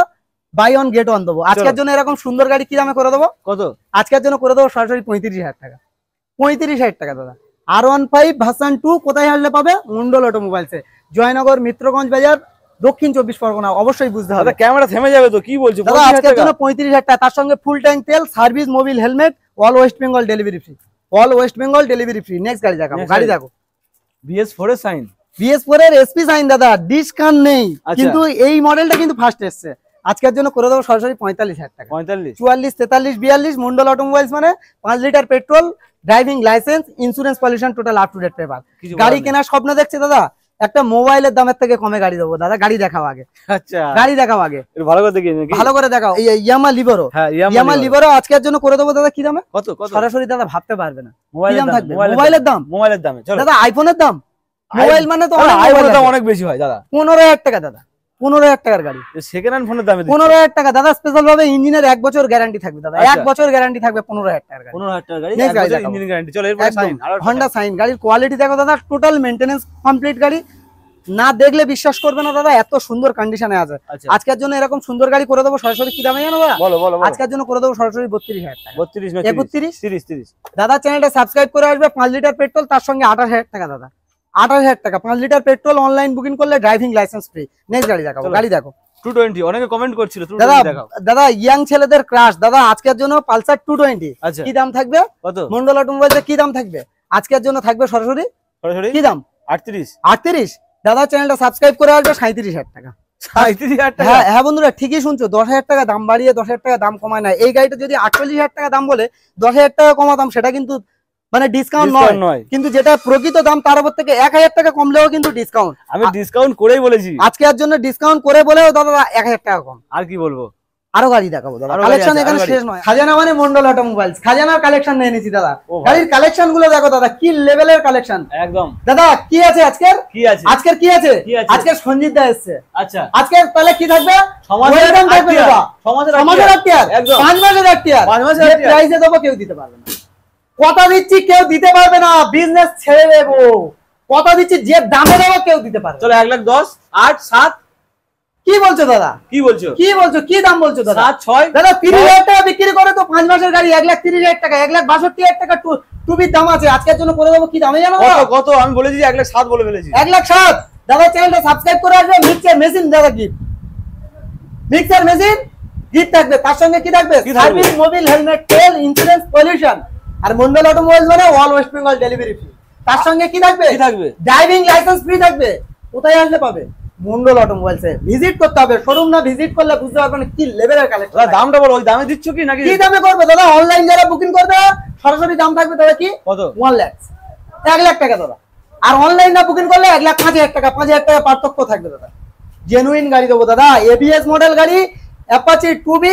বাই অন গেট ওয়ান দেবো। আজকের জন্য এরকম সুন্দর গাড়ি কি দামে করে দেবো? কত? আজকের জন্য করে দেবো সরাসরি 35,000 টাকা। 35,000 টাকা দাদা। R15 ভার্সন 2 কোথায় আসলে পাবে? মন্ডল অটোমোবাইলসে, জয়নগর, মিত্রগঞ্জ বাজার, দক্ষিণ 24 পরগনা। অবশ্যই বুঝতে হবে। ক্যামেরা থেমে যাবে তো, কি বলছো দাদা? আজকের জন্য 35,000 টাকা। তার সঙ্গে ফুল ট্যাঙ্ক তেল, service Mobil helmet, all West Bengal delivery free. All West Bengal delivery free. Next গাড়ি দেখাবো। গাড়ি দেখো, BS4 এর সাইন, BS4 এর SP সাইন দাদা। ডিসকাউন্ট নেই, কিন্তু এই মডেলটা কিন্তু ফার্স্ট এসছে। আজকের জন্য করে দেবো সরাসরি 45,000 টাকা। 45, 44, 43, 42 মন্ডল অটোমোবাইলস মানে 5 litre petrol, driving licence, insurance, pollution, total up to date paper. গাড়ি কেনার স্বপ্ন দেখছে দাদা, একটা মোবাইলের দামের থেকে কমে গাড়ি দেবো দাদা। গাড়ি দেখাও আগে। আচ্ছা, গাড়ি দেখাও আগে, ভালো করে দেখি নাকি? ভালো করে দেখাও। এই ইয়ামা লিভারো, হ্যাঁ ইয়ামা লিভারো আজকের জন্য করে দেবো দাদা। কি দামে? কত কত? সরাসরি দাদা ভাবতে পারবে না। মোবাইলের দাম থাকবে, মোবাইলের দামে। চলো দাদা, আইফোনের দাম, মোবাইল মানে তো আইফোনের দাম অনেক বেশি হয় দাদা। 15,000 টাকা দাদা, 15,000 টাকার গাড়ি, সেকেন্ড হ্যান্ড ফোনের দামে 15,000 টাকা দাদা। স্পেশাল ভাবে ইঞ্জিনের 1 বছর গ্যারান্টি থাকবে দাদা, 1 বছর গ্যারান্টি থাকবে 15,000 টাকার গাড়ি। 15,000 টাকার গাড়ি, 1 বছর ইঞ্জিন গ্যারান্টি। চলো এরপর সাইন, হন্ডা সাইন। গাড়ির কোয়ালিটি দেখো দাদা, টোটাল মেইনটেনেন্স কমপ্লিট গাড়ি, না দেখলে বিশ্বাস করবে না দাদা, এত সুন্দর কন্ডিশনে আছে। আজকের জন্য এরকম সুন্দর গাড়ি করে দেবো সরাসরি। কি দামে জানো দাদা? বলো বলো। আজকের জন্য করে দেবো সরাসরি 32,000 টাকা। 32 না 31, 30 দাদা চ্যানেলটা সাবস্ক্রাইব করে আসবে। 5 লিটার পেট্রোল, তার সঙ্গে 28,000 টাকা দাদা, 28,000 টাকা। 5 লিটার পেট্রোল অনলাইন বুকিং করলে ড্রাইভিং লাইসেন্স ফ্রি। নেক্সট গাড়ি দেখাবো। গাড়ি দেখো 220, অনেকে কমেন্ট করছিল দাদা। 220 দেখাও দাদা ইয়াং ছেলেদের ক্রাশ দাদা, আজকের জন্য পালসার 220। আচ্ছা, কি দাম থাকবে? কত? মন্ডল অটোমোবাইলসে কি দাম থাকবে আজকের জন্য? থাকবে সরাসরি কি দাম? 38। দাদা চ্যানেলটা সাবস্ক্রাইব করে আসবে 37,000 টাকা। 37,000 টাকা? হ্যাঁ বন্ধুরা, ঠিকই শুনছো। 10,000 টাকা দাম বাড়িয়ে 10,000 টাকা দাম কমায় না। এই গাড়িটা যদি 48,000 টাকা দাম বলে 10,000 টাকা কমাতাম, সেটা কিন্তু মানে ডিসকাউন্ট নয়, কিন্তু যেটা প্রকৃত দাম তার উপর থেকে 1,000 টাকা কমলেও কিন্তু ডিসকাউন্ট। আমি ডিসকাউন্ট করেই বলেছি, আজকের জন্য ডিসকাউন্ট করে বলেও দাদা 1,000 টাকা কম। আর কি বলবো? আরো গাড়ি দেখাবো দাদা। কালেকশন এখানে শেষ নয়। খাজানা মানে মন্ডল অটোমোবাইলস, খাজানার কালেকশন নিয়ে নিয়েছি দাদা। গাড়ির কালেকশন গুলো দেখো দাদা, কি লেভেলের কালেকশন একদম দাদা। কি আছে আজকের? আজকের কি আছে? আজকের সঞ্জিত দা এসেছে। আচ্ছা, আজকের তাহলে কি থাকবে? সমাজের থাকবে দাদা, সমাজের আত্মীয়ার 5 মাসের আত্মীয়ার। 5 মাসের প্রাইসে দেবো, কেউ দিতে পারবে না। কথা দিচ্ছি, কেউ দিতে পারবে না। বিজনেস ছেড়ে দেবো, কথা দিচ্ছি, যে দামে দেবো কেউ দিতে পারবে। চলো 1,10,000, 8, 7। কি বলছো দাদা? কি বলছো? কি দাম বলছো দাদা? 7, 6 দাদা। 30,000 টাকা বিক্রি করে তো 5 মাসের গাড়ি 1,30,000 টাকা, 1,62,000 টাকা টুবির দাম আছে। আজকের জন্য করে দেবো। কি দামে জানো? কত? আমি বলেছি 1,07,000 বলে ফেলেছি। 1,07,000 দাদা। চ্যানেলটা সাবস্ক্রাইব করে আসবে। মিক্সার মেশিন দাদা, গিফট মিক্সার মেশিন গিফট থাকবে। তার সঙ্গে কি থাকবে? সার্ভিস, মোবিল, হেলমেট, তেল, ইন্স্যুরেন্স, পলিউশন। আর মন্ডল অটোমোবাইলস মানে all West Bengal delivery free. তার সঙ্গে কি থাকবে? ড্রাইভিং লাইসেন্স ফ্রি থাকবে। কোথায় আসলে পাবে? মন্ডল অটোমোবাইলসে ভিজিট করতে হবে। শোরুম না ভিজিট করলে বুঝতে পারবেন কি লেভেলের কালেকশন। দাদা দামটা বলো, ওই দামে দিচ্ছ কি নাকি? কি দামে করবে দাদা? অনলাইন যারা বুকিং করবে সরাসরি দাম থাকবে দাদা কি? কত? 1 লাখ, 1 লাখ টাকা দাদা। আর অনলাইন না বুকিং করলে 1,05,000 টাকা, 5,000 টাকা পার্থক্য থাকবে দাদা। জেনুইন গাড়ি দেবো দাদা। এবিএস মডেল গাড়ি, অ্যাপাচি 2B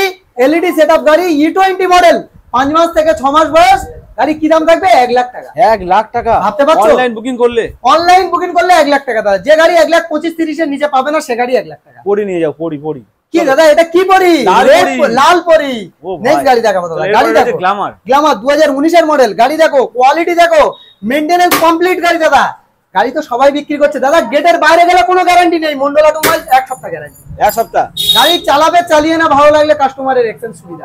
এলইডি সেটআপ গাড়ি, E20 মডেল, 5 মাস থেকে 6 মাস বয়স গাড়ি। কি দাম থাকবে? 1 লাখ টাকা। 1 লাখ টাকা ভাবতে পারছো? অনলাইন বুকিং করলে? অনলাইন বুকিং করলে 1 লাখ টাকা দাদা। যে গাড়ি 1,25,30 এর নিচে পাবে না, সে গাড়ি 1 লাখ টাকা। পরি নিয়ে যাও, পরি। কি দাদা এটা? কি পরি? লাল পরি। নেক্সট গাড়ি দেখাবো দাদা। গাড়ি দেখো, গ্ল্যামার 2019 এর মডেল। গাড়ি দেখো, কোয়ালিটি দেখো, মেইনটেনেন্স কমপ্লিট গাড়ি দাদা। গাড়ি তো সবাই বিক্রি করছে দাদা। গেটের বাইরে গেলে কোনো গ্যারান্টি নেই। মন্ডল অটোমোবাইলস 1 সপ্তাহ গ্যারান্টি। 1 সপ্তাহ গাড়ি চালাবে, চালিয়ে না ভালো লাগলে কাস্টমারের এক্সচেঞ্জ সুবিধা।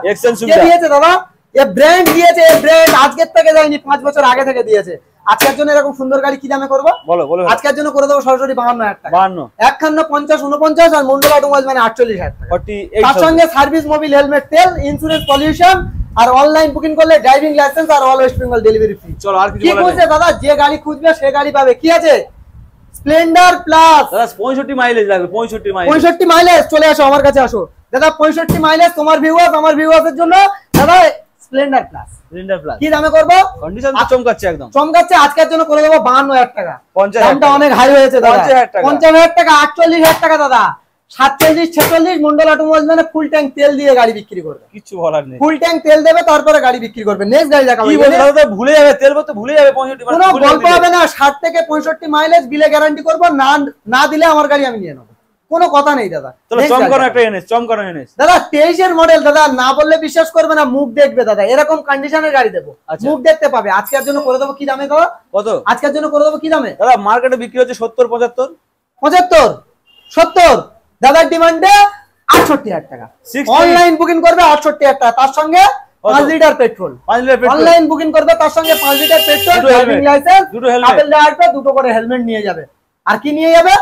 কে দিয়েছে দাদা? এ ব্র্যান্ড দিয়েছে। এ ব্র্যান্ড আজকের থেকে যায়নি, 5 বছর আগে থেকে দিয়েছে। আজকের জন্য এরকম সুন্দর গাড়ি কি দামে করবো? বলো। আজকের জন্য করে দেবো সরাসরি 52,000 টাকা। 52, 51, 50, 49। আর মন্ডল অটোমোবাইলস মানে 48,000 টাকা। 48। তার সঙ্গে সার্ভিস, মোবিল, হেলমেট, তেল, ইন্স্যুরেন্স, পলিউশন। আর অনলাইন বুকিং করলে ড্রাইভিং লাইসেন্স আর all West Bengal delivery free. চলো আর কিছু কি খুঁজছে দাদা? যে গাড়ি খুঁজবে সে গাড়ি পাবে। কি আছে? স্প্লেন্ডার প্লাস দাদা 65 মাইলেজ লাগবে। 65 মাইলেজ। চলে আসো আমার কাছে, আসো দাদা। 65 মাইলেজ তোমার ভিউয়ার্স, আমার ভিউয়ার্সের জন্য দাদা স্প্লেন্ডার প্লাস। কি দামে করবো? কন্ডিশন চমকাচ্ছে, একদম চমকাচ্ছে। আজকের জন্য করে দেবো 52,000 টাকা। 50,000 দামটা অনেক হাই হয়েছে দাদা। 50,000 টাকা, 50,000 টাকা, 48,000 টাকা দাদা। 47, 46 মন্ডল অটোমোবাইলস মানে ফুল ট্যাঙ্ক তেল দিয়ে গাড়ি বিক্রি করবে। কিছু বলার নেই। ফুল ট্যাঙ্ক তেল দেবে, তারপরে গাড়ি বিক্রি করবে। নেক্সট গাড়ি দেখাবো। কি বলছো দাদা? ভুলে যাবে, তেল ভরতে ভুলে যাবে। 65 কোনো গল্প হবে না। 60 থেকে 65 মাইলেজ বিলে গ্যারান্টি করবো। না দিলে আমার গাড়ি আমি নিয়ে নেবো, কোনো কথা নেই দাদা। চমকানো একটা এনএস, চমকানো এনএস দাদা। 23 এর মডেল দাদা। না বললে বিশ্বাস করবে না, মুখ দেখবে দাদা। এরকম কন্ডিশনের গাড়ি দেবো, মুখ দেখতে পাবে। আজকের জন্য করে দেবো কি দামে দাদা? কত? আজকের জন্য করে দেবো কি দামে দাদা? মার্কেটে বিক্রি হচ্ছে 70, 75, 75, 70। দাদার ডিমান্ডে 68,000 টাকা। অনলাইন বুকিং করবে 68,000 টাকা। তার সঙ্গে 5 লিটার পেট্রোল। অনলাইন বুকিং করবে, তার সঙ্গে 5 litre petrol, driving licence, apple দেওয়া আসবে, 2টো করে হেলমেট নিয়ে যাবে। আর কি নিয়ে যাবে?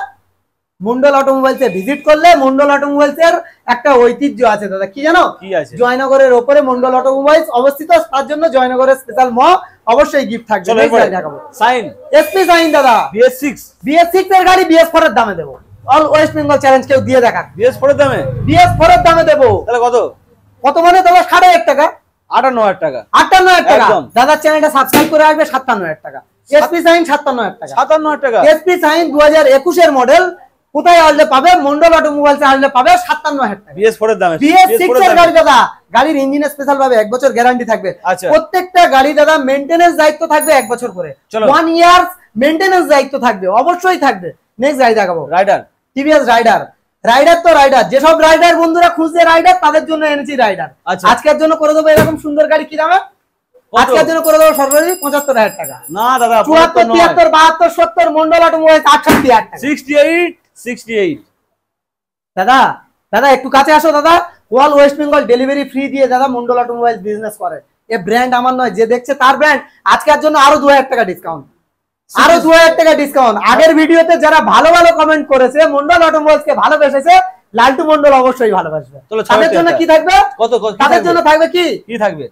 মন্ডল অটোমোবাইলসে ভিজিট করলে মন্ডল অটোমোবাইলস এর একটা ঐতিহ্য আছে দাদা। কি জানো? কি আছে? জয়নগরের উপরে মন্ডল অটোমোবাইলস অবস্থিত। তার জন্য জয়নগরের স্পেশাল অবশ্যই গিফট থাকবে। সাইন এসপি সাইন দাদা। BS6 এর গাড়ি BS4 এর দামে দেবো। অল ওয়েস্ট বেঙ্গল চ্যালেঞ্জ কেউ দিয়ে দেখা। BS4 এর দামে? BS4 এর দামে দেবো। তাহলে কত? কত মানে দেবো? 6,500 টাকা। 58,000 টাকা। 58,000 টাকা। দাদা চ্যানেলটা সাবস্ক্রাইব করে রাখবে। 57,000 টাকা। এসপি সাইন 57,000 টাকা। 57,000 টাকা। এসপি সাইন 2021 এর মডেল। কোথায় আসলে পাবে? মন্ডল অটোমোবাইলসে আসলে পাবে 57,000 টাকা। BS4 এর দামে। BS6 এর গাড়ি দাদা, গাড়ির ইঞ্জিন স্পেশাল ভাবে 1 বছর গ্যারান্টি থাকবে। প্রত্যেকটা গাড়ি দাদা মেইনটেনেন্স দায়িত্ব থাকবে 1 বছর করে। 1 ইয়ার মেইনটেনেন্স দায়িত্ব থাকবে, অবশ্যই থাকবে। নেক্সট গাড়ি দেখাবো, রাইডার, টিভিএস রাইডার। রাইডার তো রাইডার, যেসব রাইডার বন্ধুরা খুঁজছে রাইডার তাদের জন্য এনেছি রাইডার। আজকের জন্য করে দেবো এরকম সুন্দর গাড়ি। কি দামে? আজকের জন্য করে দেবো সর্বনিম্ন 75,000 টাকা। না দাদা 74, 73, 72, 70 মন্ডল অটোমোবাইল 68,000 টাকা। 68। দাদা দাদা একটু কাছে আসো দাদা। All West Bengal delivery free দিয়ে দাদা মন্ডল অটোমোবাইল বিজনেস করে। এই ব্র্যান্ড আমার নয়, যে দেখছে তার ব্র্যান্ড। আজকের জন্য আরো 2,000 টাকা ডিসকাউন্ট, আরো 2,000 টাকা ডিসকাউন্ট। আগের ভিডিওতে যারা ভালো ভালো কমেন্ট করেছে, মন্ডল অটোমোবাইলস কে ভালোবেসেছে, লালটু মন্ডল অবশ্যই ভালোবাসবে। তাদের জন্য কি থাকবে? তাদের জন্য থাকবে কি কি থাকবে?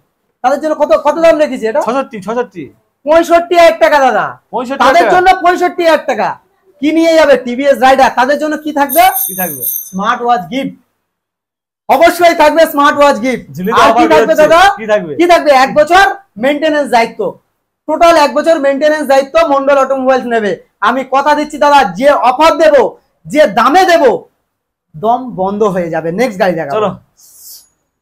তাদের জন্য কত দাম রেখেছি এটা? 65,000 টাকা দাদা। তাদের জন্য 65,000 টাকা। কি নিয়ে যাবে? টিভিএস রাইডার। তাদের জন্য কি থাকবে? কি থাকবে? Smart watch gift. অবশ্যই থাকবে স্মার্ট ওয়াচ গিফট। আর কি থাকবে দাদা? কি থাকবে? 1 বছর মেইনটেনেন্স দায়িত্ব। টোটাল 1 বছর মেইনটেনেন্স দায়িত্ব মন্ডল অটোমোবাইলস নেবে। আমি কথা দিচ্ছি দাদা, যে অফার দেব, যে দামে দেব, দম বন্ধ হয়ে যাবে। নেক্সট গাড়ি দেখাবো। চলো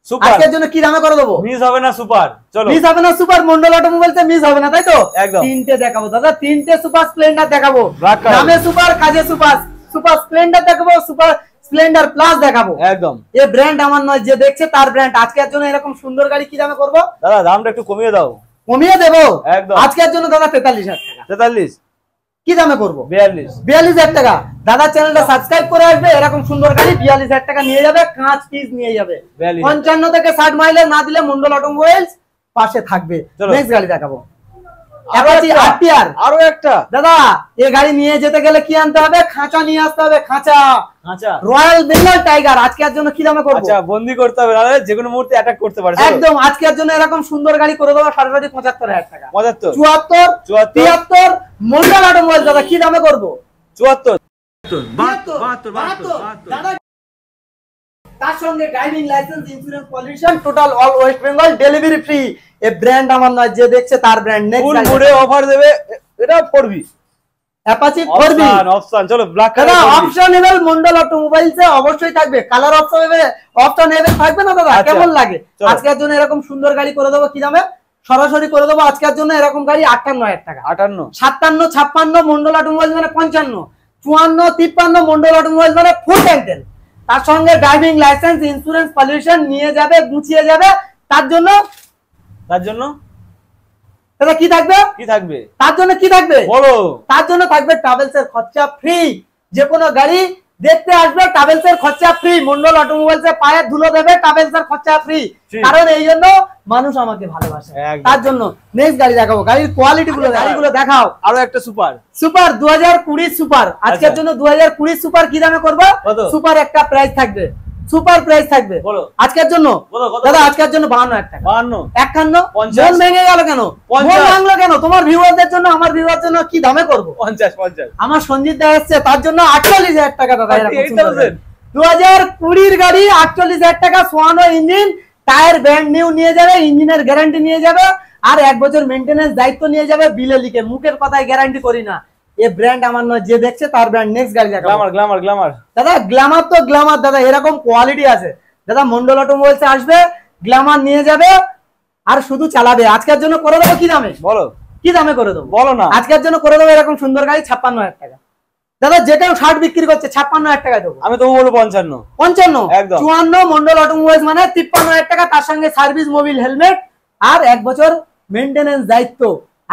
সুপার। আজকের জন্য কি দামে করে দেবো? মিস হবে না সুপার। চলো মিস হবে না সুপার। মন্ডল অটোমোবাইলসে মিস হবে না, তাই তো? একদম। 3টে দেখাবো দাদা, 3টে সুপার স্প্লেন্ডার দেখাবো। দামে সুপার, কাজে সুপার। সুপার স্প্লেন্ডার দেখাবো, সুপার স্প্লেন্ডার প্লাস দেখাবো। একদম। এই ব্র্যান্ড আমার নয়, যে দেখছে তার ব্র্যান্ড। আজকের জন্য এরকম সুন্দর গাড়ি কি দামে করব দাদা? দামটা একটু কমিয়ে দাও। কমিয়ে দেবো একদম। আজকের জন্য দাদা 43,000 টাকা। 43 কি দামে করব? 42,000 টাকা। দাদা চ্যানেলটা সাবস্ক্রাইব করে আসবে, এরকম সুন্দর গাড়ি 42,000 টাকা নিয়ে যাবে। কাঁচ পিস নিয়ে যাবে। 55 থেকে 60 মাইলের না দিলে মন্ডল অটোমোবাইলস পাশে থাকবে। নেক্সট গাড়ি দেখাবো, অ্যাপাচি আরটিআর। আরো একটা দাদা, এই গাড়ি নিয়ে যেতে গেলে কি আনতে হবে? খাঁচা নিয়ে আসতে হবে। খাঁচা রয়্যাল বেঙ্গল টাইগার। আজকের জন্য কি দামে করব? আচ্ছা বন্দি করতে হবে, যে কোনো মুহূর্তে অ্যাটাক করতে পারে। একদম। আজকের জন্য এরকম সুন্দর গাড়ি করে দেবো সরাসরি 75,000 টাকা। 75, 74, 73 মন্ডল অটোমোবাইল। দাদা কি দামে করব? 74, 72। দাদা তার সঙ্গে driving licence, insurance, pollution, total all West Bengal delivery free. এই ব্র্যান্ড আমার নয়, যে দেখছে তার ব্র্যান্ড। নেক্সট মুড়ে অফার দেবে, এটা পড়বি অ্যাপাচি পড়বি অপশন। চলো ব্ল্যাক কালার অপশনেবল মন্ডল অটোমোবাইলসে অবশ্যই থাকবে। কালার অপশনেবল থাকবে না দাদা? কেমন লাগে? আজকের জন্য এরকম সুন্দর গাড়ি করে দেবো। কি দামে? সরাসরি করে দেবো আজকের জন্য এরকম গাড়ি 58,000 টাকা। 58, 57, 56 মন্ডল অটোমোবাইল মানে 55, 54, 53 মন্ডল অটোমোবাইল মানে ফুল ট্যাঙ্কেল। তার সঙ্গে ড্রাইভিং লাইসেন্স, ইন্স্যুরেন্স, পলিউশন নিয়ে যাবে, গুছিয়ে যাবে। তার জন্য দাদা কি থাকবে? কি থাকবে? তার জন্য কি থাকবে বলো? তার জন্য থাকবে ট্রাভেলস এর খরচা ফ্রি। যে কোনো গাড়ি দেখতে আসবে, ট্রাভেলস এর খরচা ফ্রি। মন্ডল অটোমোবাইলস এর পায়ে ধুলো দেবে, ট্রাভেলস এর খরচা ফ্রি। কারণ এই জন্য মানুষ আমাকে ভালোবাসে, তার জন্য। নেক্সট গাড়ি দেখাবো, গাড়ির কোয়ালিটি গুলো, গাড়িগুলো দেখাও। আরো একটা সুপার। Super 2020 super. আজকের জন্য 2020 সুপার কি দামে করবো? সুপার একটা প্রাইস থাকবে, সুপার প্রাইস থাকবে আজকের জন্য দাদা। আজকের জন্য 52,000 টাকা। 52, 51, মন ভেঙে গেল কেন? মন ভাঙলো কেন? তোমার ভিউয়ারদের জন্য, আমার ভিউয়ার জন্য কি দামে করব? 50। আমার সঞ্জিত দা এসছে, তার জন্য 48,000 টাকা দাদা। 2020 গাড়ি 48,000 টাকা। সোয়ানো ইঞ্জিন, টায়ার ব্র্যান্ড নিউ নিয়ে যাবে, ইঞ্জিনের গ্যারান্টি নিয়ে যাবে, আর 1 বছর মেইনটেনেন্স দায়িত্ব নিয়ে যাবে। বিলে লিখে, মুখের কথায় গ্যারান্টি করি না। এই ব্র্যান্ড আমার নয়, যে দেখছে তার ব্র্যান্ড। নেক্সট গাড়ি দেখা, গ্ল্যামার। দাদা গ্ল্যামার তো গ্ল্যামার দাদা, এরকম কোয়ালিটি আছে দাদা। মন্ডল অটোমোবাইলসে আসবে, গ্ল্যামার নিয়ে যাবে আর শুধু চালাবে। আজকের জন্য করে দেবো কি দামে বলো? কি দামে করে দেবো বলো না? আজকের জন্য করে দেবো এরকম সুন্দর গাড়ি 56,000 টাকা। দাদা যে কেউ 60 বিক্রি করছে, 56,000 টাকায় দেবো। আমি তো বলবো 55। 54 মন্ডল অটোমোবাইলস মানে 53,000 টাকা। তার সঙ্গে সার্ভিস, মোবিল, হেলমেট আর 1 বছর মেইনটেনেন্স দায়িত্ব।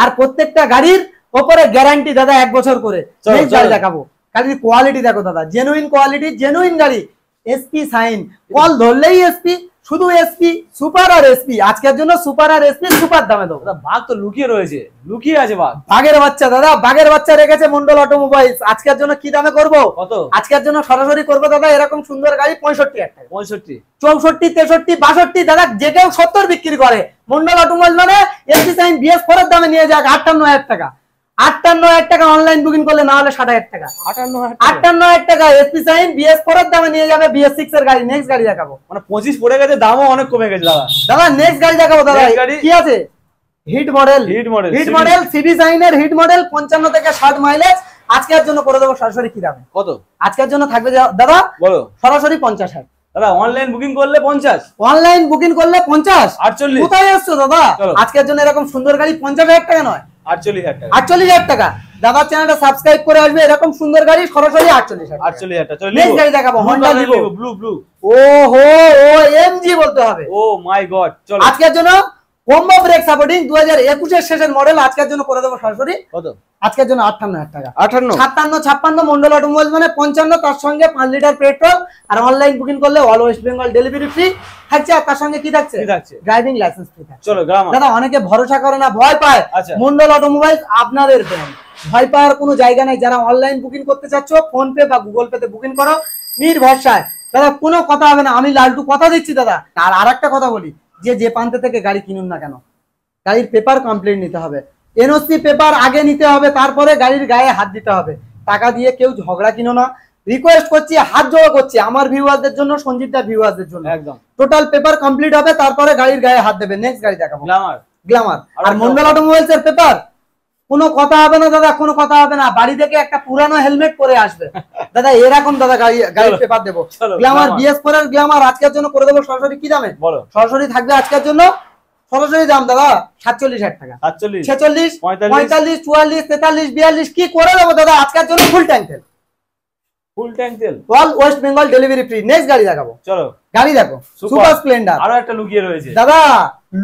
আর প্রত্যেকটা গাড়ির ওপরে গ্যারান্টি দাদা 1 বছর করে। নেক্সট গাড়ি দেখাবো, গাড়ির কোয়ালিটি দেখো দাদা, জেনুইন কোয়ালিটি, জেনুইন গাড়ি। এসপি সাইন, কল ধরলেই এসপি, শুধু এসপি, সুপার আর এসপি। আজকের জন্য সুপার আর এসপি সুপার দামে দেবো। বাঘ তো লুকিয়ে রয়েছে, লুকিয়ে আছে বাঘ। বাঘের বাচ্চা দাদা, বাঘের বাচ্চা রেখেছে মন্ডল অটোমোবাইলস। আজকের জন্য কি দামে করবো? কত? আজকের জন্য সরাসরি করবো দাদা এরকম সুন্দর গাড়ি 65,000 টাকা। 65, 64, 63, 62 দাদা। যে কেউ 70 বিক্রি করে, মন্ডল অটোমোবাইল মানে এসপি সাইন BS4 এর দামে নিয়ে যাক 58,000 টাকা। 58,000 টাকা অনলাইন বুকিং করলে, না হলে 60,000 টাকা। 58,000 টাকা এসপি সাইন BS4 এর দামে নিয়ে যাবে BS6 এর গাড়ি। নেক্সট গাড়ি দেখাবো। মানে 25 পড়ে গেছে, দামও অনেক কমে গেছে দাদা। দাদা নেক্সট গাড়ি দেখাবো দাদা। কি আছে? হিট মডেল সিবি সাইনের হিট মডেল 55 থেকে 60 মাইলেজ। আজকের জন্য করে দেবো সরাসরি কি দামে? কত? আজকের জন্য থাকবে দাদা বলো সরাসরি 50,000। দাদা অনলাইন বুকিং করলে 50, অনলাইন বুকিং করলে 50, 48। কোথায় আসছো দাদা? আজকের জন্য এরকম সুন্দর গাড়ি 50,000 টাকা নয়, 48,000 টাকা। 48,000 টাকা। দাদা চ্যানেলটা সাবস্ক্রাইব করে আসবে, এরকম সুন্দর গাড়ি সরাসরি 48,000 টাকা। চলো নেক্সট গাড়ি দেখাবো, হোন্ডা লিভো ব্লু। ওহো ও এমজি বলতে হবে। ও মাই গড। চলো আজকের জন্য কম্বো ব্রেক সাপোর্টিং 2021 এর শেষের মডেল। আজকের জন্য করে দেবো সরাসরি কত? আজকের জন্য 58,000 টাকা। 58, 56 মন্ডল অটোমোবাইলস মানে 55, তার সঙ্গে 5 লিটার পেট্রোল। আর অনলাইন বুকিং করলে all West Bengal delivery free থাকছে। আর তার সঙ্গে কি থাকছে? ড্রাইভিং লাইসেন্স ফ্রি থাকছে। চলো গ্রামার। দাদা অনেকে ভরসা করে না, ভয় পায়। মন্ডল অটোমোবাইলস আপনাদের ব্র্যান্ড, ভয় পাওয়ার কোনো জায়গা নাই। যারা অনলাইন বুকিং করতে চাচ্ছ ফোন পে বা গুগল পে তে বুকিং করো নির্ভরসায়। দাদা কোনো কথা হবে না, আমি লালটু কথা দিচ্ছি দাদা। আর আরেকটা কথা বলি, যে প্রান্ত থেকে গাড়ি কিনুন না কেন, গাড়ির পেপার কমপ্লিট নিতে হবে। এনওসি পেপার আগে নিতে হবে, তারপরে গাড়ির গায়ে হাত দিতে হবে। টাকা দিয়ে কেউ ঝগড়া কিনো না, রিকোয়েস্ট করছি, হাত জোড়া করছি আমার ভিউয়ারদের জন্য, সঞ্জিতদার ভিউয়ারদের জন্য। একদম টোটাল পেপার কমপ্লিট হবে, তারপরে গাড়ির গায়ে হাত দেবে। নেক্সট গাড়ি দেখাবো গ্ল্যামার। আর মন্ডল অটোমোবাইলস এর পেপার কোনো কথা হবে না দাদা, কোনো কথা হবে না। বাড়ি থেকে একটা পুরানো হেলমেট পরে আসবে দাদা, এরকম দাদা গাড়ির পেপার দেবো। গ্ল্যামার BS4 এর গ্ল্যামার আজকের জন্য করে দেবো সরাসরি কি দামে? সরাসরি থাকবে আজকের জন্য সরাসরি দাম দাদা 47,000 টাকা। 46, 46, 45, 44, 43, 42 কি করে দেবো দাদা আজকের জন্য? ফুল ট্যাঙ্ক তেল all West Bengal delivery free. Next গাড়ি দেখাবো। চলো গাড়ি দেখো, সুপার স্প্লেন্ডার। আরো একটা লুকিয়ে রয়েছে দাদা,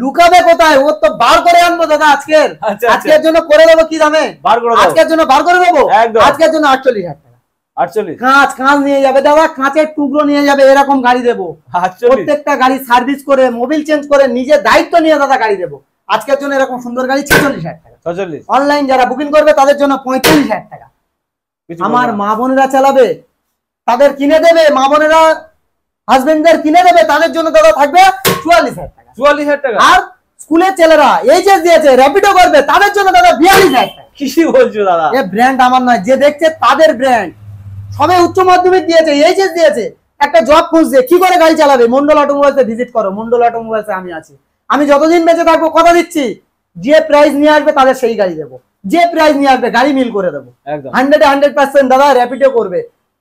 লুকাবে কোথায়? ও তো বার করে আনবো দাদা আজকের জন্য করে দেবো কি দামে? আজকের জন্য বার করে দেবো আজকের জন্য 48,000 টাকা। 48 কাঁচ নিয়ে যাবে দাদা, কাঁচের টুকরো নিয়ে যাবে, এরকম গাড়ি দেবো। প্রত্যেকটা গাড়ি সার্ভিস করে, মোবিল চেঞ্জ করে, নিজের দায়িত্ব নিয়ে দাদা গাড়ি দেবো আজকের জন্য। এরকম সুন্দর গাড়ি 46,000 টাকা। 46 অনলাইন যারা বুকিং করবে তাদের জন্য 45,000 টাকা। আমার মা বোনেরা চালাবে, তাদের কিনে দেবে, মা বোনেরা হাজবেন্ডদের কিনে দেবে, তাদের জন্য দাদা থাকবে 44,000 টাকা। 44,000 টাকা। আর স্কুলের ছেলেরা এইচএস দিয়েছে, র‍্যাপিডো করবে, তাদের জন্য দাদা 42,000 টাকা। কি বলছো দাদা? এই ব্র্যান্ড আমার নয়, যে দেখছে তাদের ব্র্যান্ড। সবে উচ্চ মাধ্যমিক দিয়েছে, এইচএস দিয়েছে, একটা জব খুঁজছে, কি করে গাড়ি চালাবে? মন্ডল অটোমোবাইলসে ভিজিট করো। মন্ডল অটোমোবাইলসে আমি আছি, আমি যতদিন বেঁচে থাকবো কথা দিচ্ছি, যে প্রাইস নিয়ে আসবে তাদের সেই গাড়ি দেবো, যে প্রাইস নিয়ে আসবে গাড়ি মিল করে দেবো। 100% দাদা র‍্যাপিডো করবে,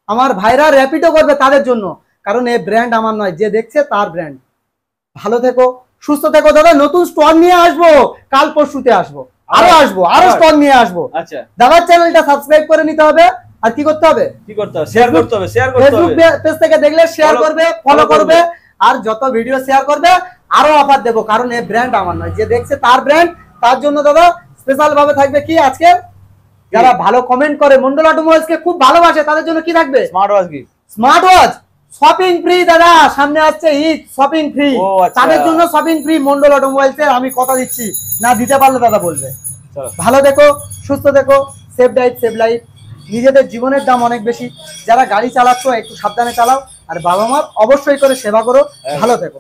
আমার ভাইরা র‍্যাপিডো করবে তাদের জন্য, কারণ এই ব্র্যান্ড আমার নয়, যে দেখছে তার ব্র্যান্ড। ভালো থেকো, সুস্থ থেকো দাদা। নতুন স্টক নিয়ে আসবো, কাল পরশুতে আসবো, আরো স্টক নিয়ে আসবো। আচ্ছা দাদার চ্যানেলটা সাবস্ক্রাইব করে নিতে হবে। আর কি করতে হবে? শেয়ার করতে হবে। ফেসবুক পেজ থেকে দেখলে শেয়ার করবে, ফলো করবে, আর যত ভিডিও শেয়ার করবে আরো অফার দেবো, কারণ এই ব্র্যান্ড আমার নয়, যে দেখছে তার ব্র্যান্ড। তার জন্য দাদা স্পেশাল ভাবে থাকবে কি, আজকে যারা ভালো কমেন্ট করে, মন্ডল অটোমোবাইলস কে খুব ভালোবাসে, তাদের জন্য কি থাকবে? স্মার্ট ওয়াচ শপিং ফ্রি দাদা, সামনে আসছে ঈদ, শপিং ফ্রি, তাদের জন্য শপিং ফ্রি মন্ডল অটোমোবাইলস এর। আমি কথা দিচ্ছি, না দিতে পারলে দাদা বলবে। ভালো দেখো, সুস্থ দেখো, সেফ ড্রাইভ সেভ লাইফ। নিজেদের জীবনের দাম অনেক বেশি, যারা গাড়ি চালাচ্ছ একটু সাবধানে চালাও, আর বাবা মার অবশ্যই করে সেবা করো। ভালো থেকো।